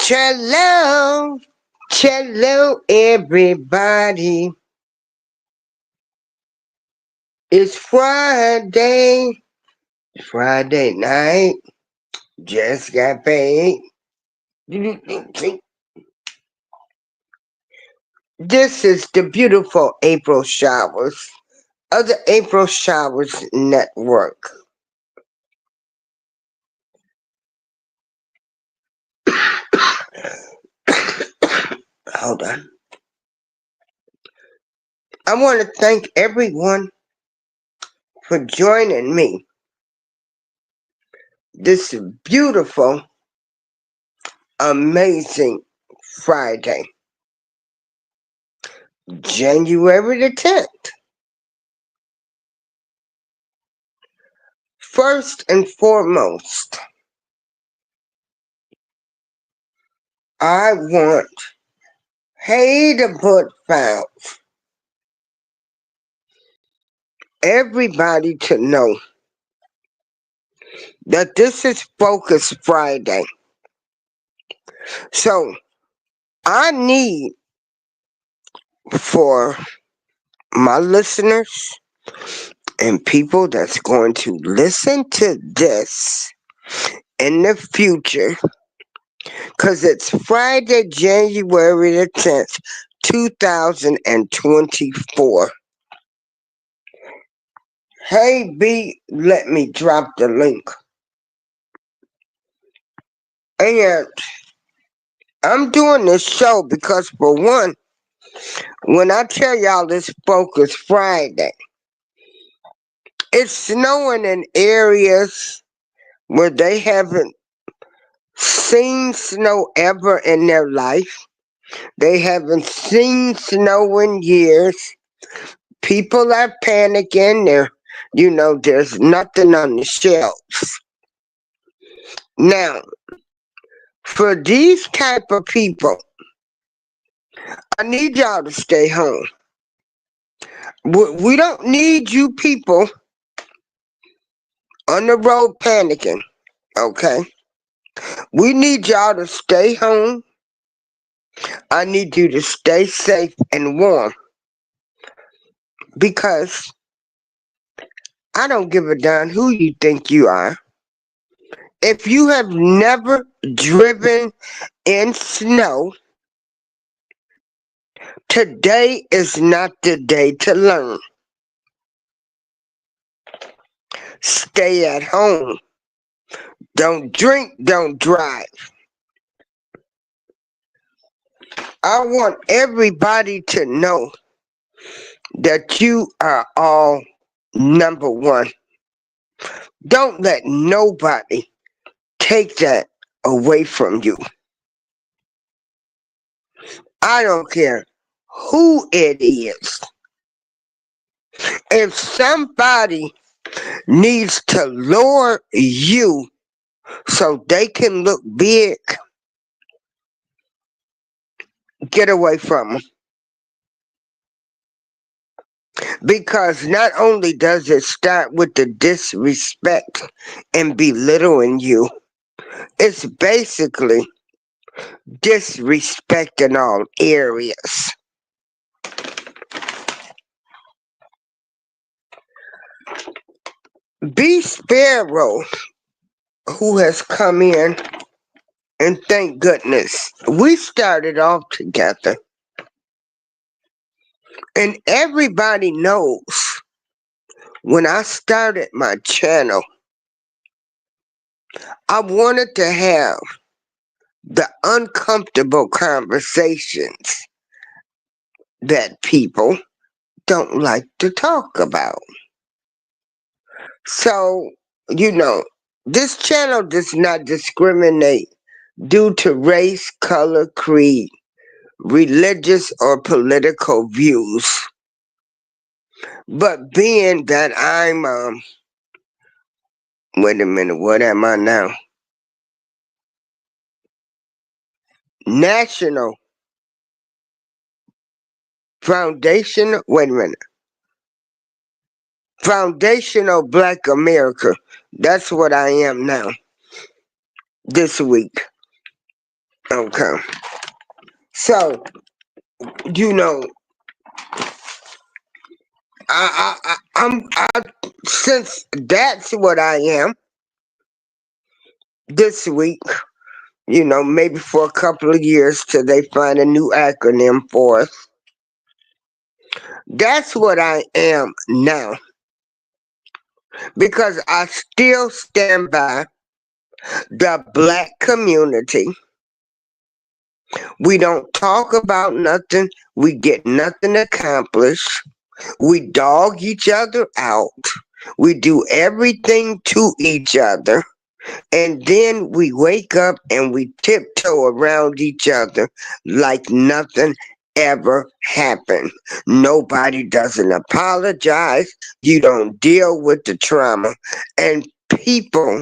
Hello, hello, everybody. It's Friday night. Just got paid. This is the beautiful April Showers of the April Showers Network. Hold on. I want to thank everyone for joining me this beautiful, amazing Friday, January the 10th. First and foremost, I want to put everybody to know that this is Focus Friday. So I need for my listeners and people that's going to listen to this in the future, because it's Friday, January the 10th, 2024. Hey, B, let me drop the link. And I'm doing this show because, for one, when I tell y'all this Focus Friday, it's snowing in areas where they haven't seen snow ever in their life. They haven't seen snow in years. People are panicking. There's nothing on the shelves. Now, for these type of people, I need y'all to stay home. We don't need you people on the road panicking, okay? We need y'all to stay home. I need you to stay safe and warm, because I don't give a darn who you think you are. If you have never driven in snow, today is not the day to learn. Stay at home. Don't drink, don't drive. I want everybody to know that you are all number one. Don't let nobody take that away from you. I don't care who it is. If somebody needs to lower you so they can look big, get away from them. Because not only does it start with the disrespect and belittling you, it's basically disrespect in all areas. B Sparrow, who has come in, and thank goodness we started off together. And everybody knows when I started my channel, I wanted to have the uncomfortable conversations that people don't like to talk about. So, this channel does not discriminate due to race, color, creed, religious, or political views. But being that I'm, wait a minute, what am I now? National Foundation, wait a minute. Foundational Black America. That's what I am now. This week. Okay. So, you know, I since that's what I am this week, you know, maybe for a couple of years till they find a new acronym for us. That's what I am now. Because I still stand by the black community. We don't talk about nothing. We get nothing accomplished. We dog each other out. We do everything to each other. And then we wake up and we tiptoe around each other like nothing ever happened. Nobody doesn't apologize. You don't deal with the trauma. And people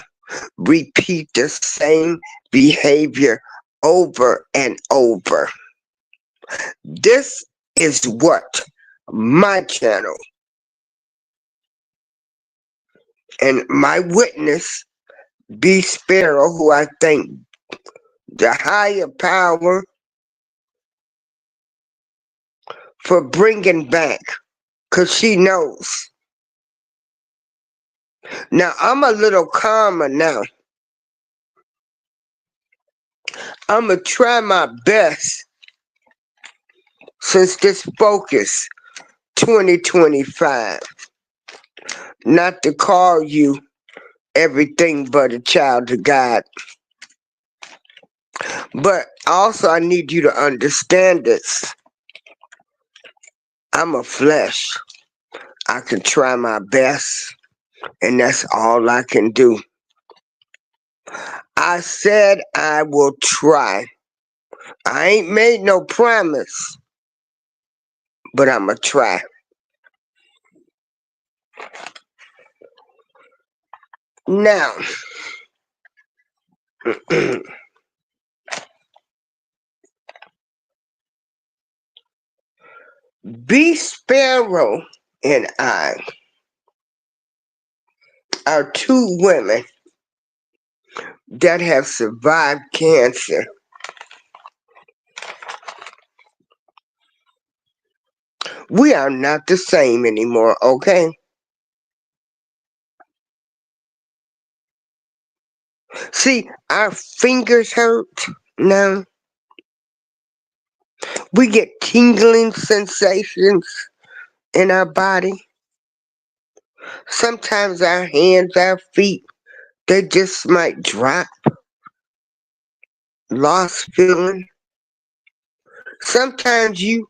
repeat the same behavior over and over. This is what my channel and my witness, B Sparrow, who I thank the higher power for bringing back, because she knows. Now, I'm a little calmer now. I'm going to try my best since this focus 2025 not to call you everything but a child of God. But also, I need you to understand this. I'm a flesh. I can try my best, and that's all I can do. I said I will try. I ain't made no promise, but I'ma try. Now, B Sparrow and I are two women that have survived cancer. We are not the same anymore, okay? See, our fingers hurt now. We get tingling sensations in our body. Sometimes our hands, our feet, they just might drop. Lost feeling. Sometimes you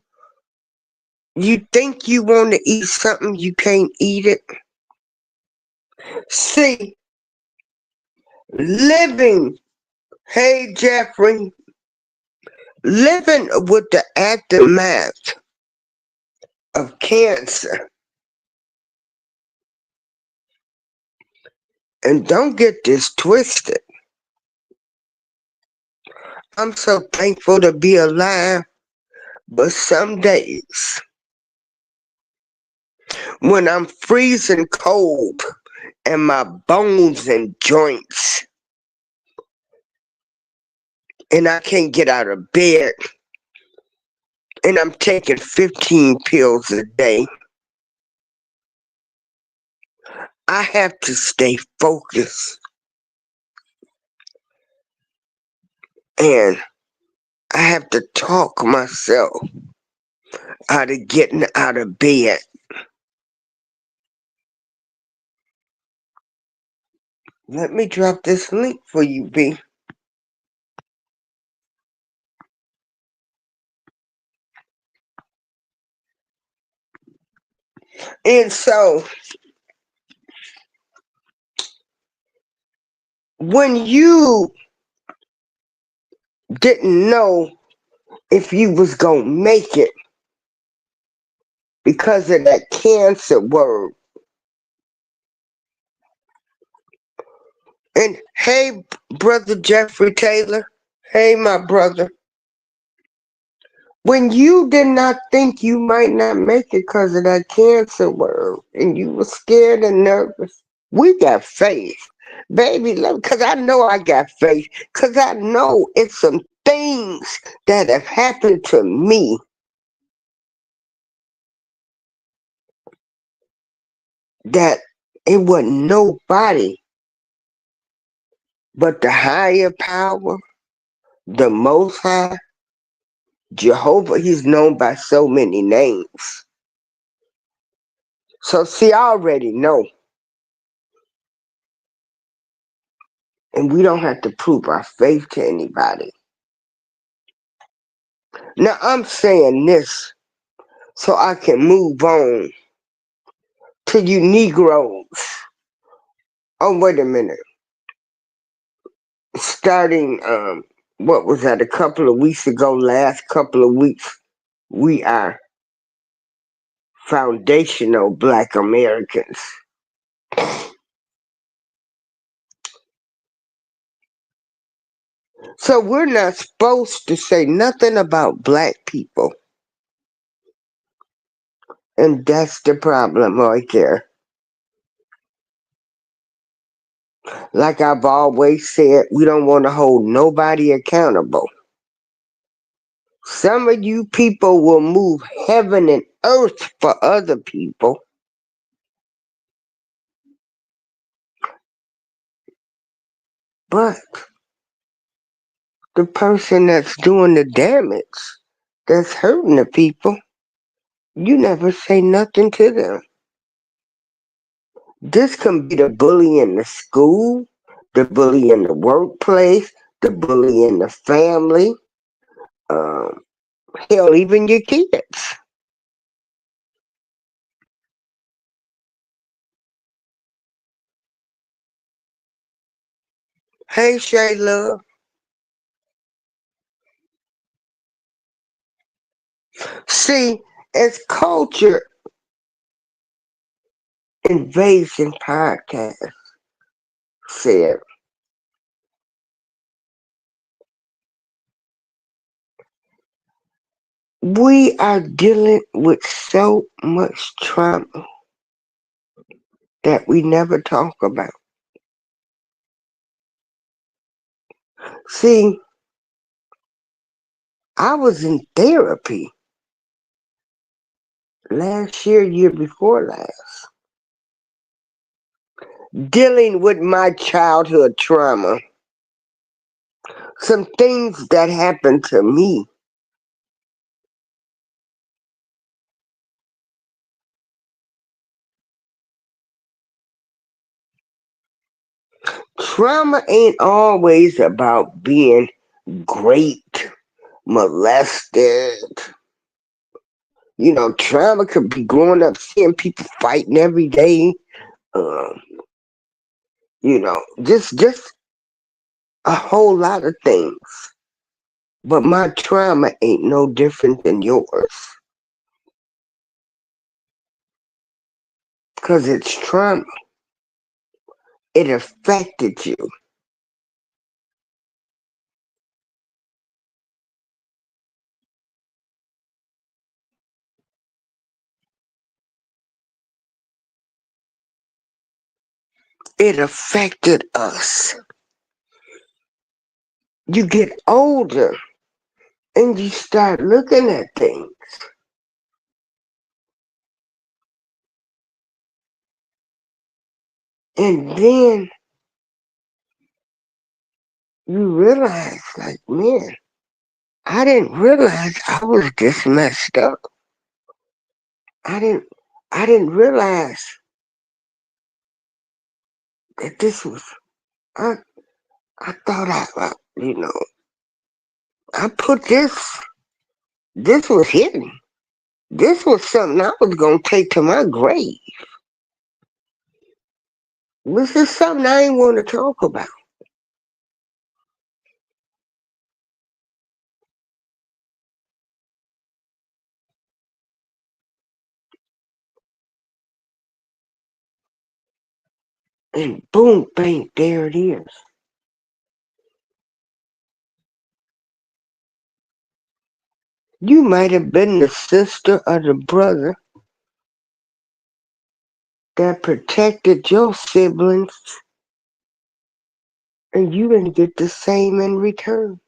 think you want to eat something, you can't eat it. See, living, hey Jeffrey, living with the aftermath of cancer. And don't get this twisted. I'm so thankful to be alive, but some days when I'm freezing cold and my bones and joints and I can't get out of bed and I'm taking 15 pills a day, I have to stay focused. And I have to talk myself out of getting out of bed. Let me drop this link for you, B. And so, when you didn't know if you was gonna make it because of that cancer word. And hey, brother Jeffrey Taylor, hey, my brother. When you did not think you might not make it because of that cancer word, and you were scared and nervous, we got faith. Baby, because I know I got faith, because I know it's some things that have happened to me that it wasn't nobody but the higher power, the Most High, Jehovah. He's known by so many names. So see, I already know. And we don't have to prove our faith to anybody. Now I'm saying this so I can move on to you Negroes. Oh, wait a minute. Starting, what was that, a couple of weeks ago, last couple of weeks, we are foundational Black Americans. So we're not supposed to say nothing about Black people. And that's the problem right there. Like I've always said, we don't want to hold nobody accountable. Some of you people will move heaven and earth for other people. But the person that's doing the damage, that's hurting the people, you never say nothing to them. This can be the bully in the school, the bully in the workplace, the bully in the family, um, hell, even your kids. Hey, Shayla. See, as Culture Invasion Podcast said, we are dealing with so much trauma that we never talk about. See, I was in therapy last year, year before last, dealing with my childhood trauma. Some things that happened to me. Trauma ain't always about being great, molested. You know, trauma could be growing up seeing people fighting every day. Um, you know, just a whole lot of things. But my trauma ain't no different than yours. Because it's trauma. It affected you. It affected us. You get older and you start looking at things. And then you realize, like, man, I didn't realize I was this messed up. I didn't I didn't realize that this was I I thought you know, I put this was hidden. This was something I was gonna take to my grave. This is something I ain't want to talk about. And boom, bang, there it is. You might have been the sister or the brother that protected your siblings, and you didn't get the same in return.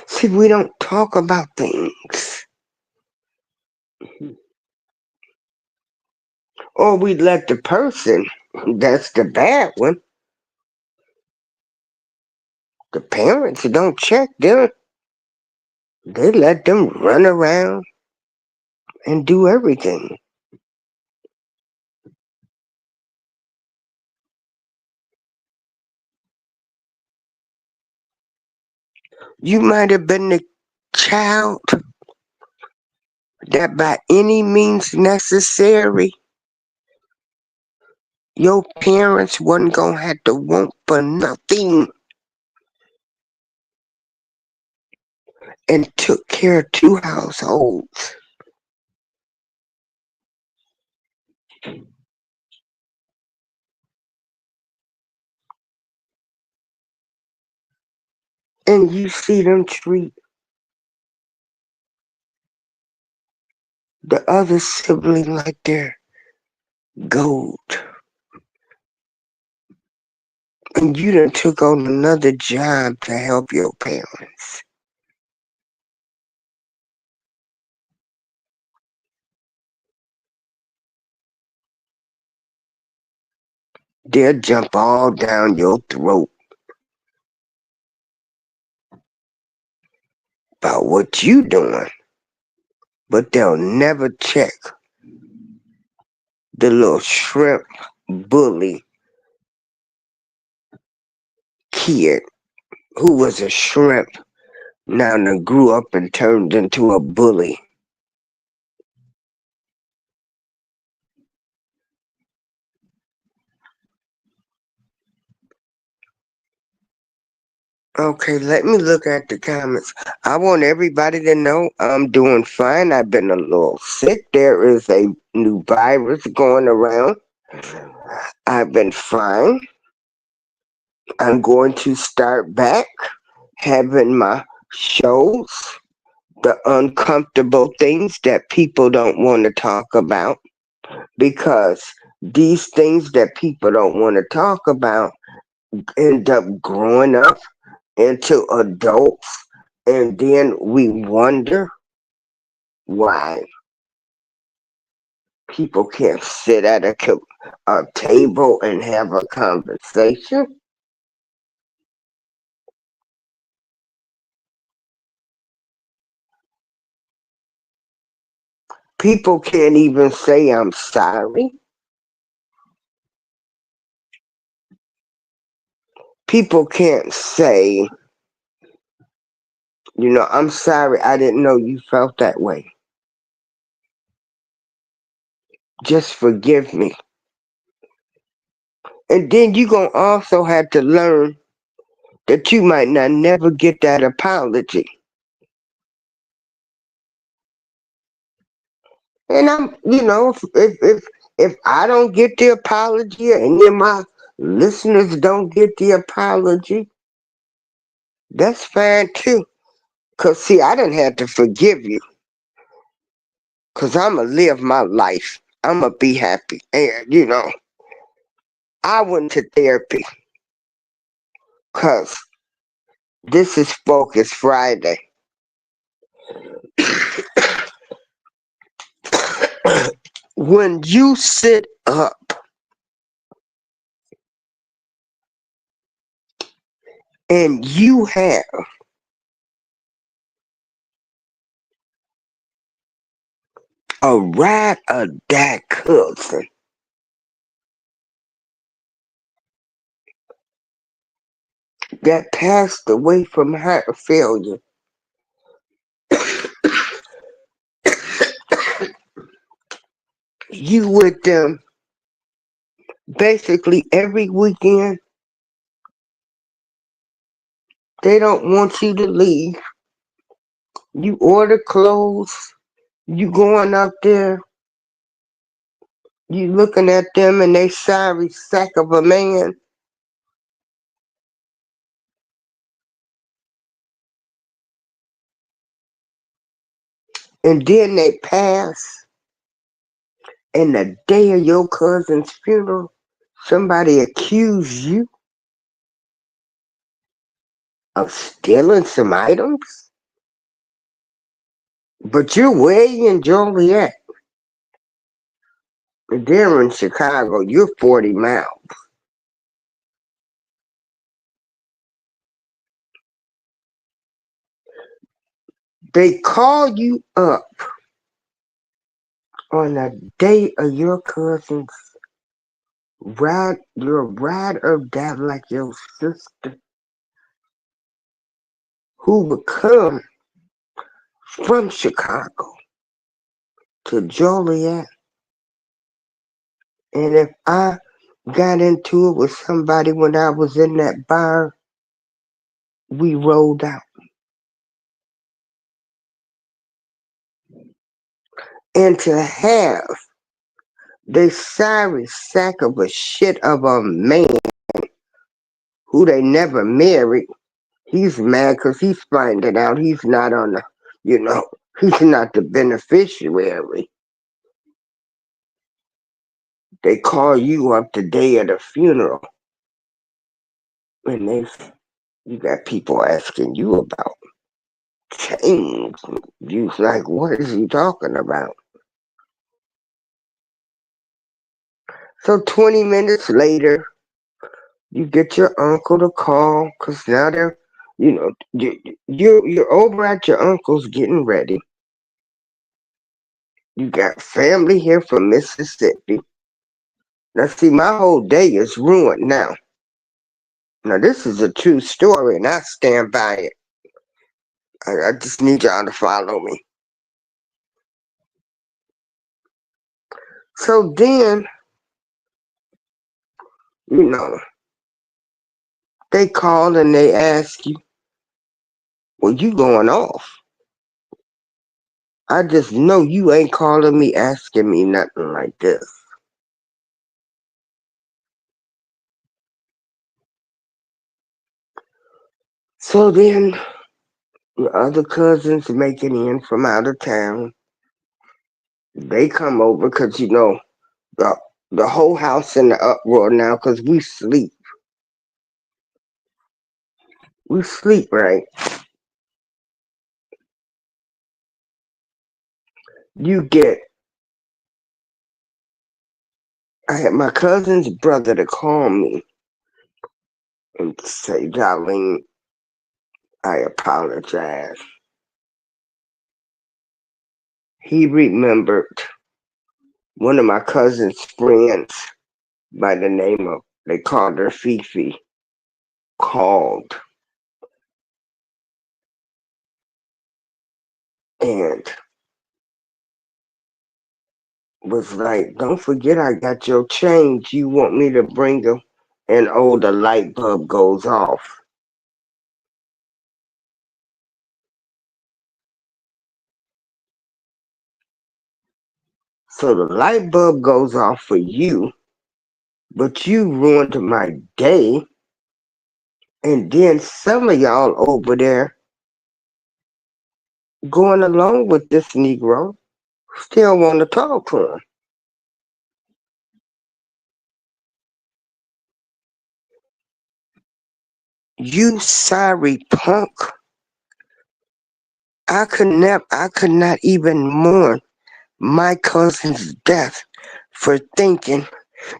See, we don't talk about things. Or we let the person, that's the bad one, the parents don't check them. They let them run around and do everything. You might have been the child that by any means necessary, your parents wasn't gonna have to want for nothing and took care of two households. And you see them treat the other sibling like they're gold. And you done took on another job to help your parents. They'll jump all down your throat about what you doing, but they'll never check the little shrimp bully kid who was a shrimp now that grew up and turned into a bully. Okay, let me look at the comments. I want everybody to know I'm doing fine. I've been a little sick. There is a new virus going around. I've been fine. I'm going to start back having my shows, the uncomfortable things that people don't want to talk about, because these things that people don't want to talk about end up growing up into adults, and then we wonder why people can't sit at a table and have a conversation. People can't even say I'm sorry. People can't say, I'm sorry, I didn't know you felt that way. Just forgive me. And then you're going to also have to learn that you might not never get that apology. And if I don't get the apology, or any of my listeners don't get the apology, that's fine too. Cause see, I didn't have to forgive you. Cause I'ma live my life. I'ma be happy. And I went to therapy. Cause this is Focus Friday. When you sit up and you have a ride or die cousin that passed away from heart failure, you with them basically every weekend. They don't want you to leave. You order clothes. You going up there. You looking at them and they sorry sack of a man. And then they pass. And the day of your cousin's funeral, somebody accused you of stealing some items. But you're way in Joliet. They're in Chicago. You're 40 miles. They call you up on the day of your cousin's your ride or die like your sister who would come from Chicago to Joliet. And if I got into it with somebody when I was in that bar, we rolled out. And to have the sorry sack of a shit of a man who they never married, he's mad because he's finding out he's not on the, he's not the beneficiary. They call you up the day of the funeral, and you got people asking you about change. You like, what is he talking about? So 20 minutes later, you get your uncle to call because now they're, you're over at your uncle's getting ready. You got family here from Mississippi. Now, see, my whole day is ruined now. Now, this is a true story, and I stand by it. I just need y'all to follow me. So then, you know, they call and they ask you, well, you going off. I just know you ain't calling me asking me nothing like this. So then, your other cousins making in from out of town, they come over because, the, the whole house in the uproar now because we sleep. We sleep, right? You get, I had my cousin's brother to call me and say, Darlene, I apologize. He remembered one of my cousin's friends by the name of, they called her Fifi, called and was like, don't forget I got your change. You want me to bring them? And oh, the light bulb goes off. So the light bulb goes off for you, but you ruined my day. And then some of y'all over there going along with this Negro still want to talk to him. You sorry punk. I could not even mourn my cousin's death for thinking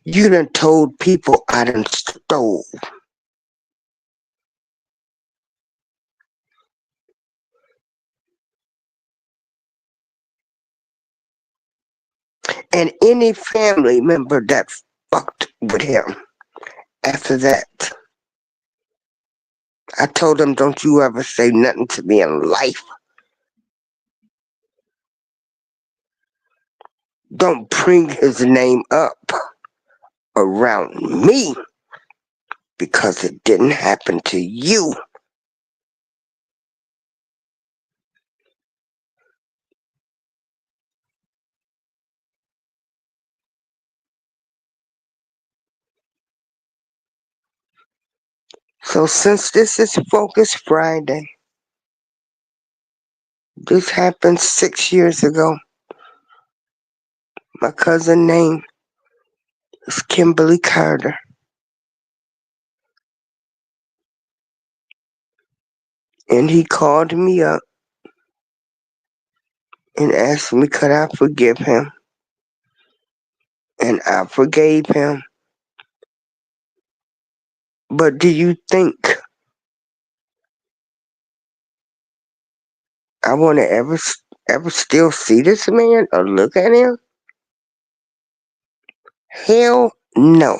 you done told people I done stole. And any family member that fucked with him after that, I told them, don't you ever say nothing to me in life. Don't bring his name up around me because it didn't happen to you. So since this is Focus Friday, this happened 6 years ago. My cousin name is Kimberly Carter. And he called me up and asked me could I forgive him, and I forgave him. But do you think I want to ever still see this man or look at him? Hell no.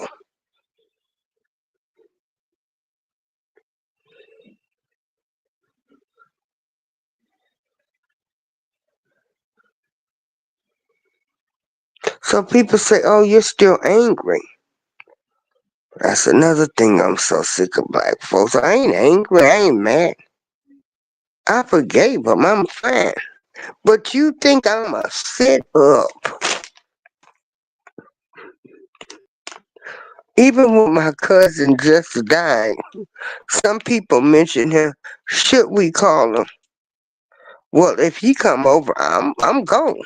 So people say, oh, you're still angry. That's another thing I'm so sick of black folks. I ain't angry. I ain't mad. I forgave him. I'm fine. But you think I'ma sit up? Even when my cousin just died, some people mention him. Should we call him? Well, if he come over, I'm gone.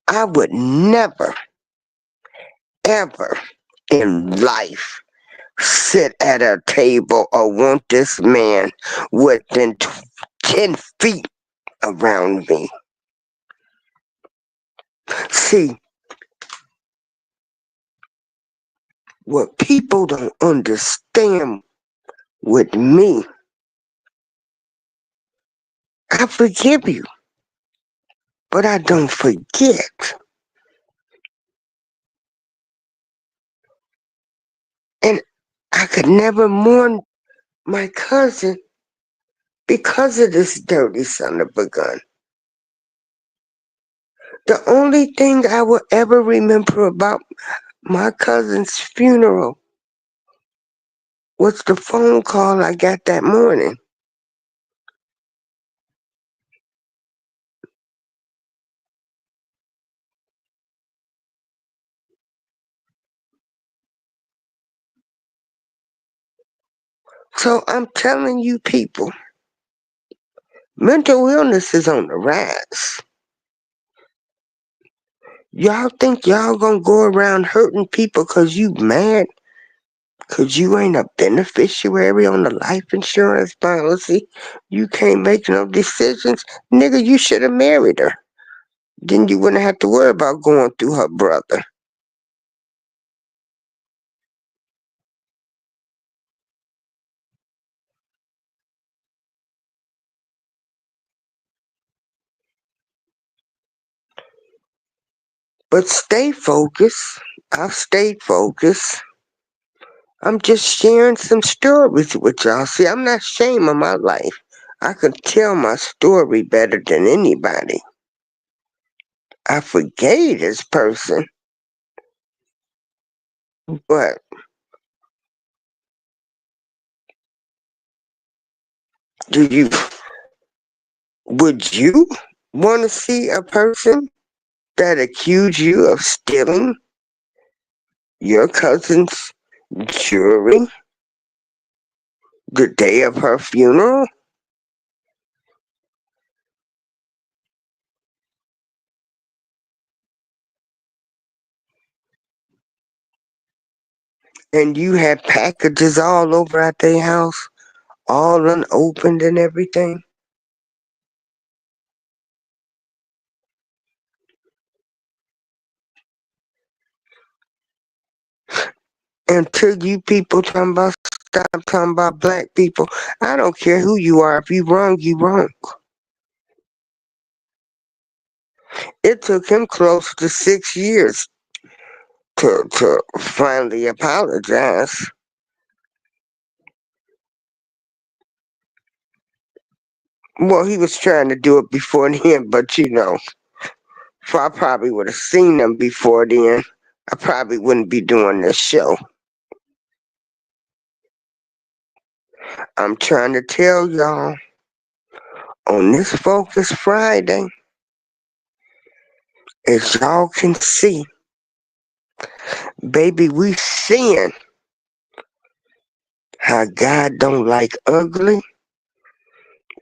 I would never, ever in life sit at a table or want this man within 10 feet around me. See, what people don't understand with me, I forgive you, but I don't forget. And I could never mourn my cousin because of this dirty son of a gun. The only thing I will ever remember about my cousin's funeral was the phone call I got that morning. So I'm telling you people, mental illness is on the rise. Y'all think y'all gonna go around hurting people cause you mad? Cause you ain't a beneficiary on the life insurance policy? You can't make no decisions? Nigga, you should have married her. Then you wouldn't have to worry about going through her brother. But stay focused. I've stayed focused. I'm just sharing some stories with y'all. See, I'm not ashamed of my life. I can tell my story better than anybody. I forgave this person, but do you would you want to see a person that accused you of stealing your cousin's jewelry the day of her funeral? And you had packages all over at their house, all unopened and everything? Until you people talking about stop talking about black people. I don't care who you are. If you wrong, you wrong. It took him close to 6 years to finally apologize. Well, he was trying to do it before then, but if I probably would have seen him before then, I probably wouldn't be doing this show. I'm trying to tell y'all on this Focus Friday, as y'all can see, baby, we seeing how God don't like ugly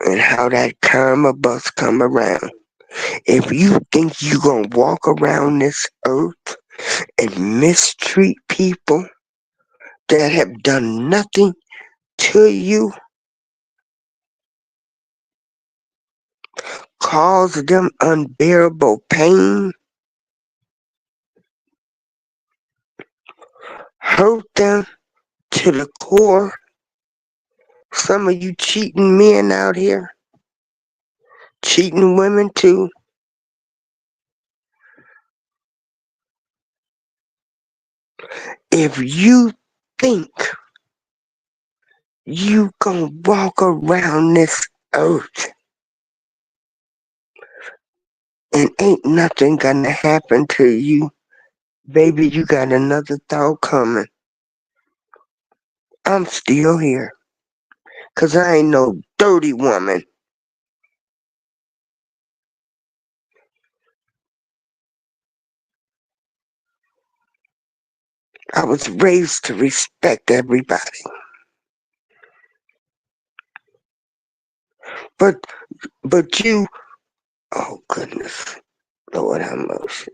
and how that karma bus come around. If you think you gonna walk around this earth and mistreat people that have done nothing to you, cause them unbearable pain, hurt them to the core. Some of you cheating men out here, cheating women too. If you think you gonna walk around this earth and ain't nothing gonna happen to you, baby, you got another thought coming. I'm still here. 'Cause I ain't no dirty woman. I was raised to respect everybody. But you, oh goodness, Lord have mercy.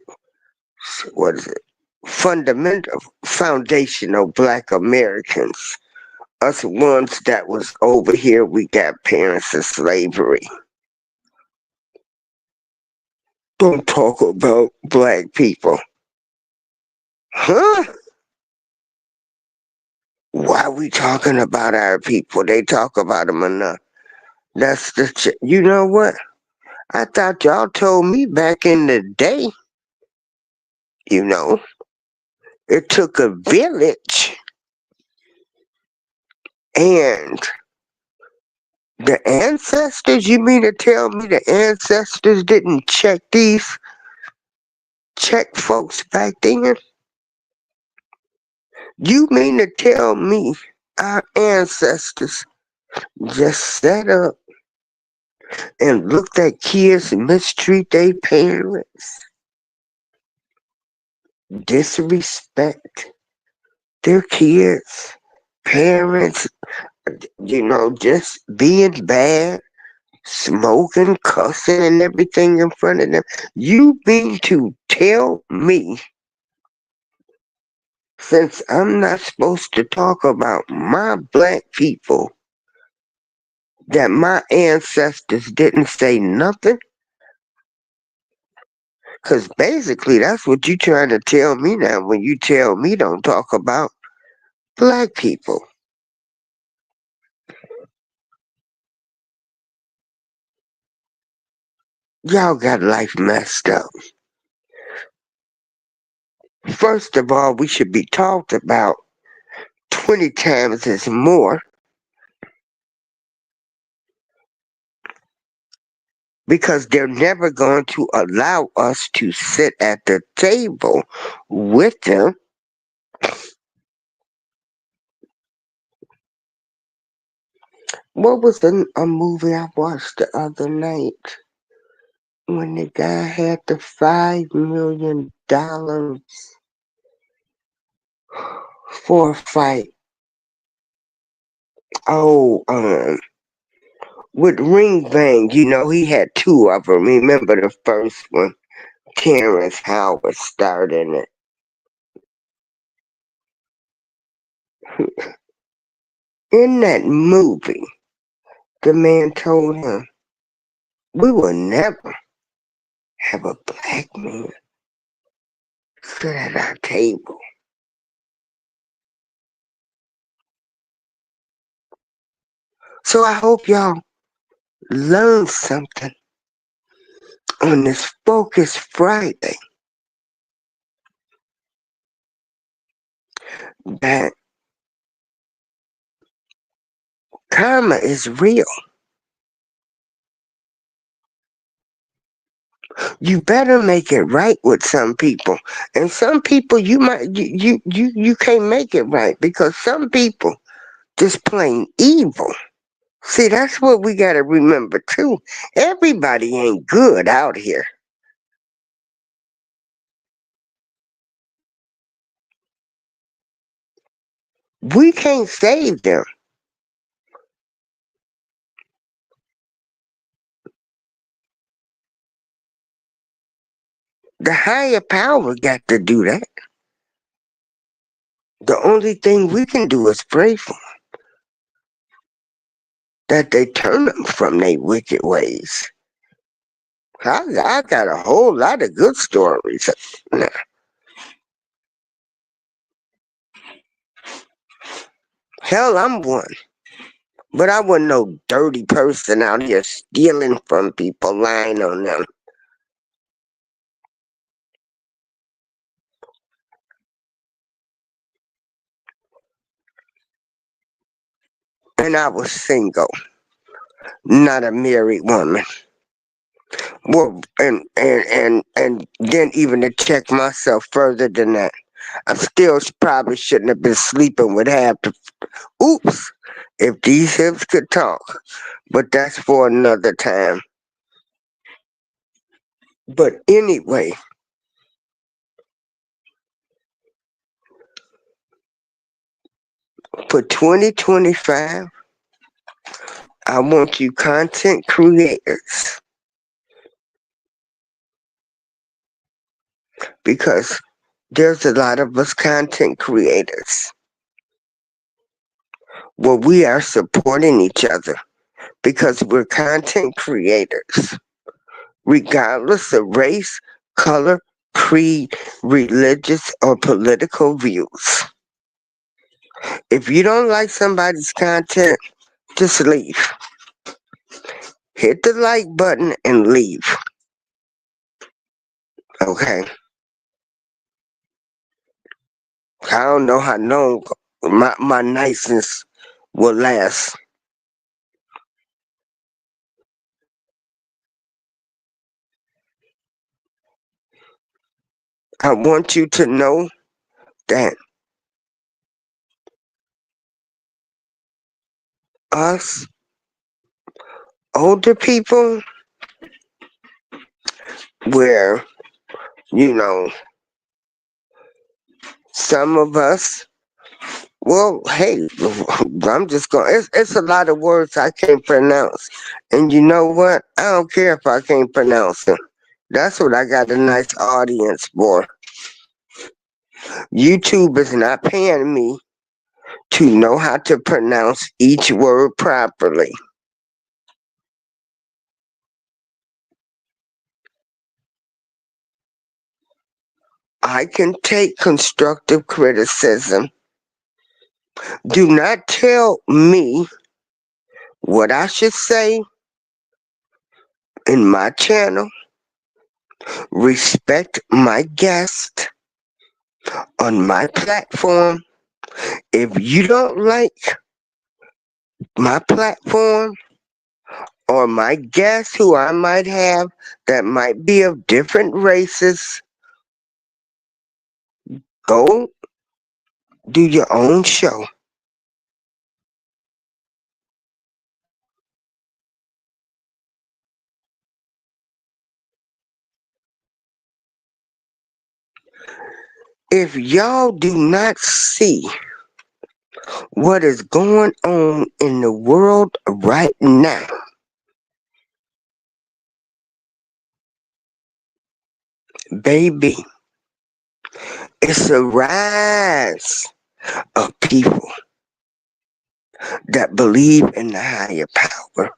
What is it? Fundamental, foundational Black Americans. Us ones that was over here, we got parents in slavery. Don't talk about black people. Huh? Why we talking about our people? They talk about them enough. That's the, you know what? I thought y'all told me back in the day, you know, it took a village and the ancestors, you mean to tell me the ancestors didn't check folks back then? You mean to tell me our ancestors just sat up and looked at kids mistreat their parents, disrespect their kids, parents, you know, just being bad, smoking, cussing, and everything in front of them? You mean to tell me, since I'm not supposed to talk about my black people, that my ancestors didn't say nothing? Because basically that's what you trying to tell me now when you tell me don't talk about black people. Y'all got life messed up. First of all, we should be talked about 20 times as more because they're never going to allow us to sit at the table with them. What was a movie I watched the other night when the guy had the $5 million for a fight? Oh, with Ring Bang, you know, he had two of them. Remember the first one? Terrence Howard starred in it. In that movie, the man told him, we will never have a black man sit at our table. So I hope y'all learn something on this Focus Friday, that karma is real. You better make it right with some people. And some people you can't make it right because some people just plain evil. See, that's what we gotta remember too. Everybody ain't good out here. We can't save them. The higher power got to do that. The only thing we can do is pray for that they turn them from their wicked ways. I got a whole lot of good stories. Now, hell, I'm one. But I wasn't no dirty person out here stealing from people, lying on them. And I was single, not a married woman. Well, and then even to check myself further than that, I still probably shouldn't have been sleeping with half the. Oops, if these hips could talk, but that's for another time. But anyway, for 2025, I want you content creators because there's a lot of us content creators where we are supporting each other because we're content creators, regardless of race, color, creed, religious, or political views. If you don't like somebody's content, just leave. Hit the like button and leave. Okay. I don't know how long my niceness will last. I want you to know that us older people, where, you know, some of us, well, hey, I'm just going, it's a lot of words I can't pronounce. And you know what? I don't care if I can't pronounce them. That's what I got a nice audience for. YouTube is not paying me to know how to pronounce each word properly. I can take constructive criticism. Do not tell me what I should say in my channel. Respect my guest on my platform. If you don't like my platform or my guests who I might have that might be of different races, go do your own show. If y'all do not see what is going on in the world right now, baby, it's a rise of people that believe in the higher power.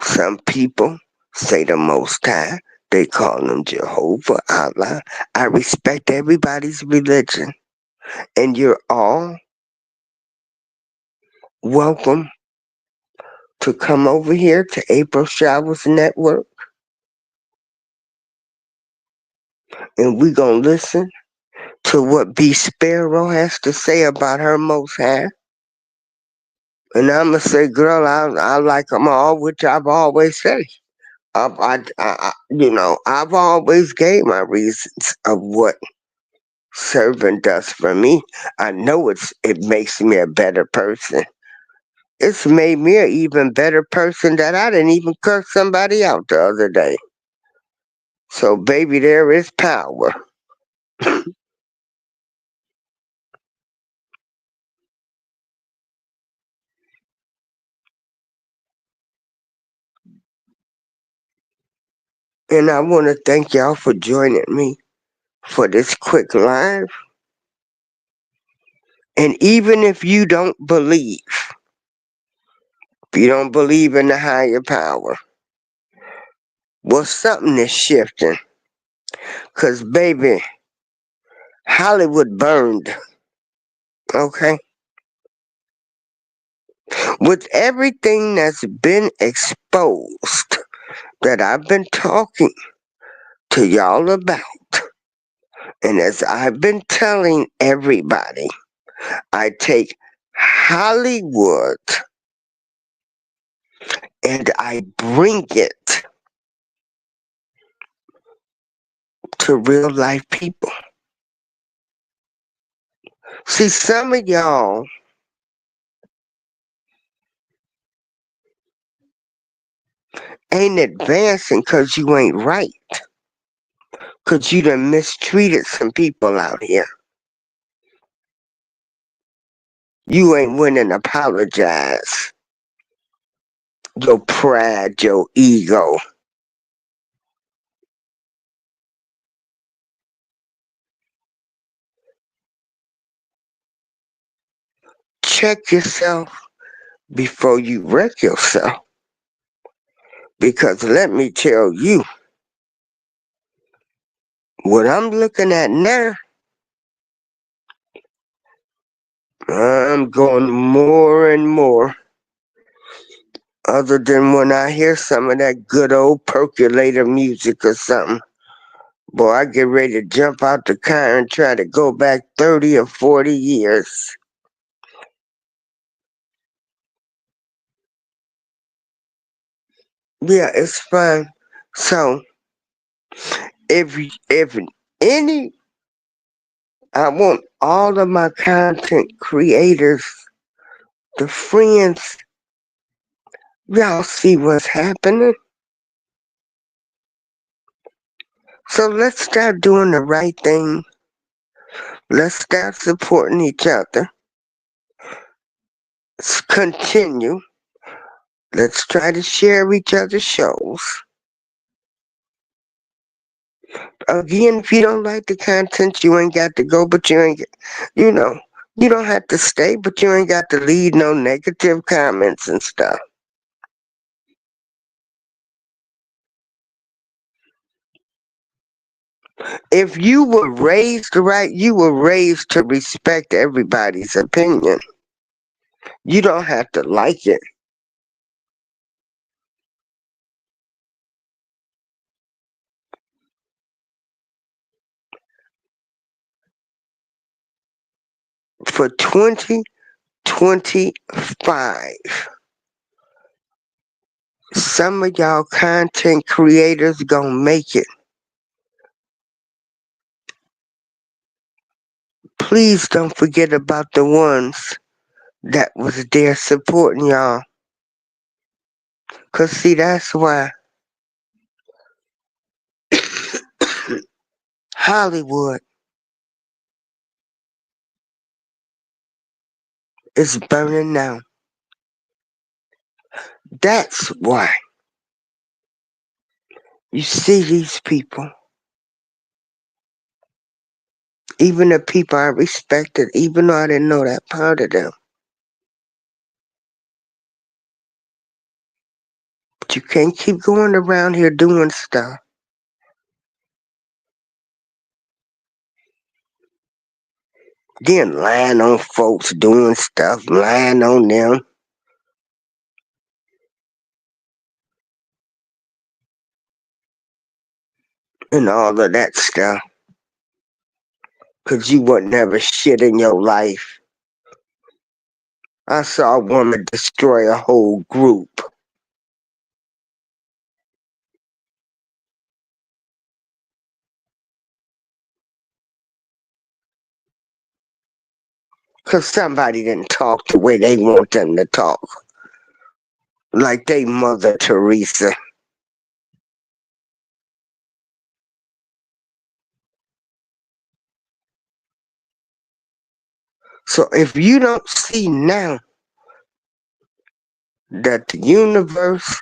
Some people say the Most High. They call him Jehovah, Allah. I respect everybody's religion. And you're all welcome to come over here to April Showers Network. And we're going to listen to what B. Sparrow has to say about her Most High. And I'm going to say, girl, I like them all, which I've always said. I've always gave my reasons of what serving does for me. I know it makes me a better person. It's made me an even better person that I didn't even curse somebody out the other day. So, baby, there is power. And I want to thank y'all for joining me for this quick live. And even if you don't believe If you don't believe in the higher power, well, something is shifting. Because, baby, Hollywood burned, okay? With everything that's been exposed that I've been talking to y'all about, and as I've been telling everybody, I take Hollywood and I bring it to real life people. See, some of y'all ain't advancing because you ain't right. Because you done mistreated some people out here. You ain't willing to apologize. Your pride, your ego. Check yourself before you wreck yourself. Because let me tell you, what I'm looking at now, I'm going more and more. Other than when I hear some of that good old percolator music or something. Boy, I get ready to jump out the car and try to go back 30 or 40 years. Yeah, it's fun. So, if any, I want all of my content creators, the friends, y'all see what's happening. So let's start doing the right thing. Let's start supporting each other. Let's continue. Let's try to share each other's shows. Again, if you don't like the content, you ain't got to go, but you ain't, you know, you don't have to stay, but you ain't got to leave no negative comments and stuff. If you were raised right, you were raised to respect everybody's opinion. You don't have to like it. For 2025, some of y'all content creators gonna make it. Please don't forget about the ones that was there supporting y'all. Cause see, that's why Hollywood is burning now. That's why you see these people, even the people I respected, even though I didn't know that part of them. But you can't keep going around here doing stuff. Then lying on folks doing stuff, lying on them, and all of that stuff. Cause you would never shit in your life. I saw a woman destroy a whole group. Cause somebody didn't talk the way they want them to talk. Like they Mother Teresa. So if you don't see now that the universe,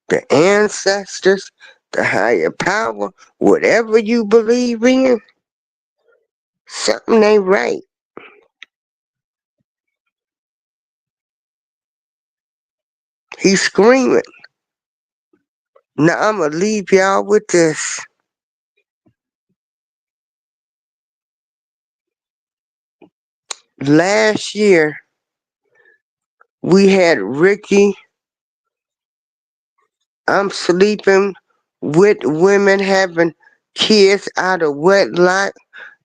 the ancestors, the higher power, whatever you believe in, something ain't right. He's screaming. Now I'm going to leave y'all with this. Last year, we had Ricky. I'm sleeping with women having kids out of wedlock.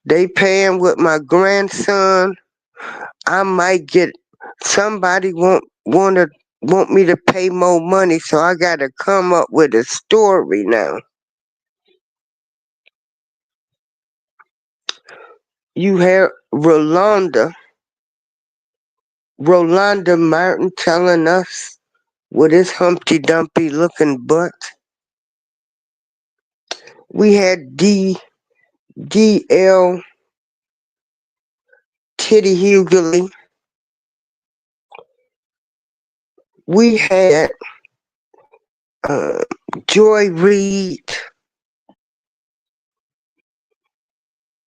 They paying with my grandson. I might get somebody want me to pay more money, so I gotta come up with a story now. You hear Rolanda Martin telling us with his Humpty Dumpty looking butt. We had DL Titty Hughley. We had uh, Joy Reid.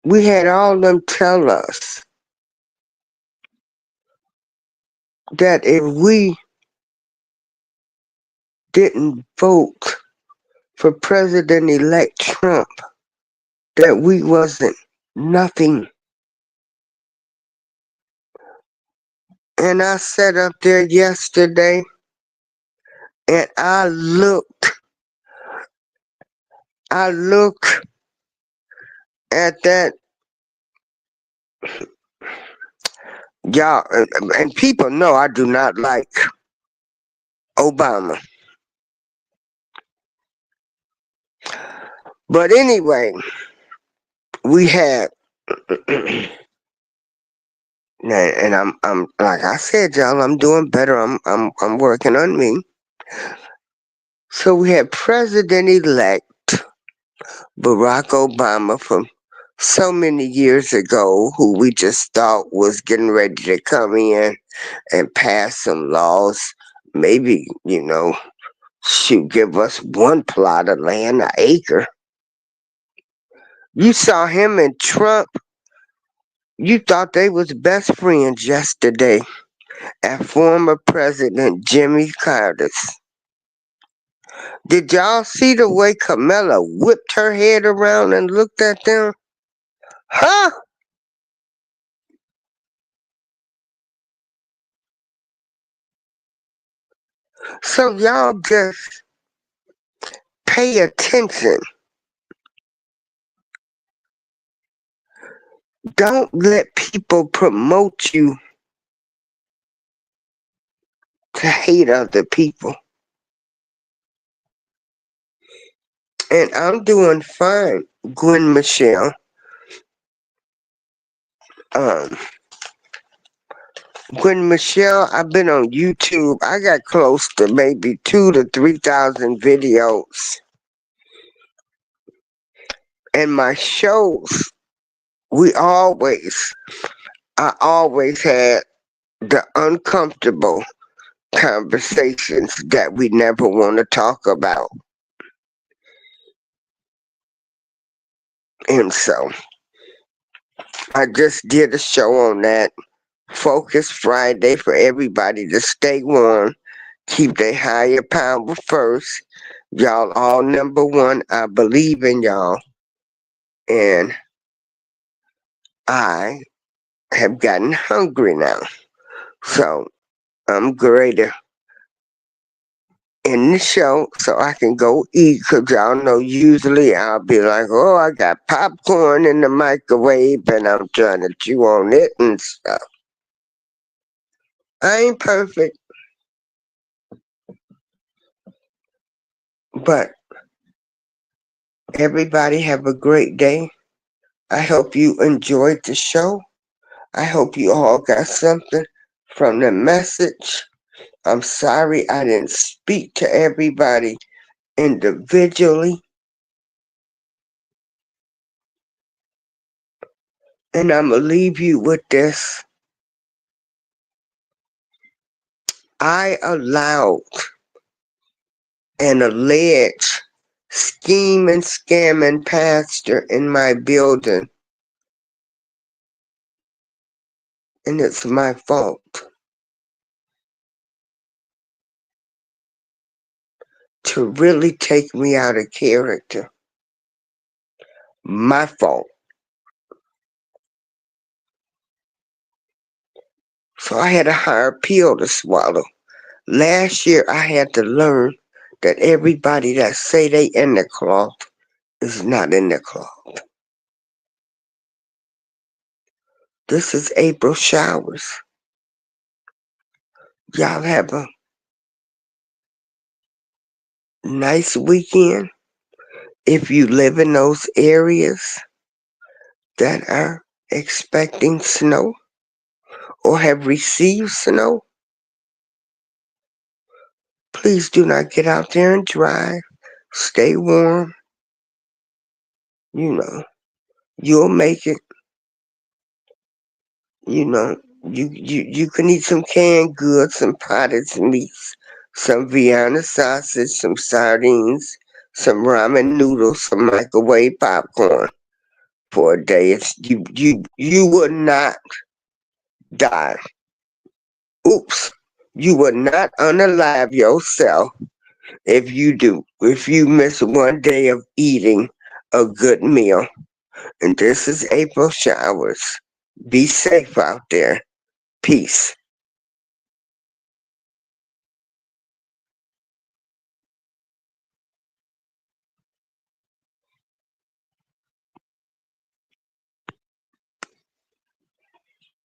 We had all them tell us that if we didn't vote for President-elect Trump, that we wasn't nothing. And I sat up there yesterday and I looked at that, y'all, and people know I do not like Obama. But anyway, we had, and I'm like I said, y'all, I'm doing better. I'm working on me. So we had President-elect Barack Obama from so many years ago, who we just thought was getting ready to come in and pass some laws. Maybe, should give us one plot of land, an acre. You saw him and Trump. You thought they was best friends yesterday at former President Jimmy Carter's. Did y'all see the way Kamala whipped her head around and looked at them? Huh? So y'all just pay attention. Don't let people promote you to hate other people. And I'm doing fine, Gwen Michelle. Um, Gwen Michelle, I've been on YouTube. I got close to maybe 2,000 to 3,000 videos. And my shows, I always had the uncomfortable conversations that we never want to talk about. And so I just did a show on that. Focus Friday for everybody to stay warm, keep their higher power first. Y'all all number one. I believe in y'all. And I have gotten hungry now. So I'm greater in the show so I can go eat, because y'all know usually I'll be like, oh, I got popcorn in the microwave and I'm trying to chew on it and stuff. I ain't perfect, but everybody have a great day. I hope you enjoyed the show. I hope you all got something from the message. I'm sorry I didn't speak to everybody individually. And I'm going to leave you with this. I allowed an alleged scheming, scamming pastor in my building, and it's my fault. to really take me out of character. My fault. So I had a hard pill to swallow. Last year I had to learn that everybody that say they in the cloth is not in the cloth. This is April showers. Y'all have a nice weekend. If you live in those areas that are expecting snow or have received snow, please do not get out there and drive. Stay warm. You know, you'll make it. You know, you can eat some canned goods, some potted meats, some Vienna sausage, some sardines, some ramen noodles, some microwave popcorn for a day. You would not die. Oops. You would not unalive yourself if you miss one day of eating a good meal. And this is April showers. Be safe out there. Peace.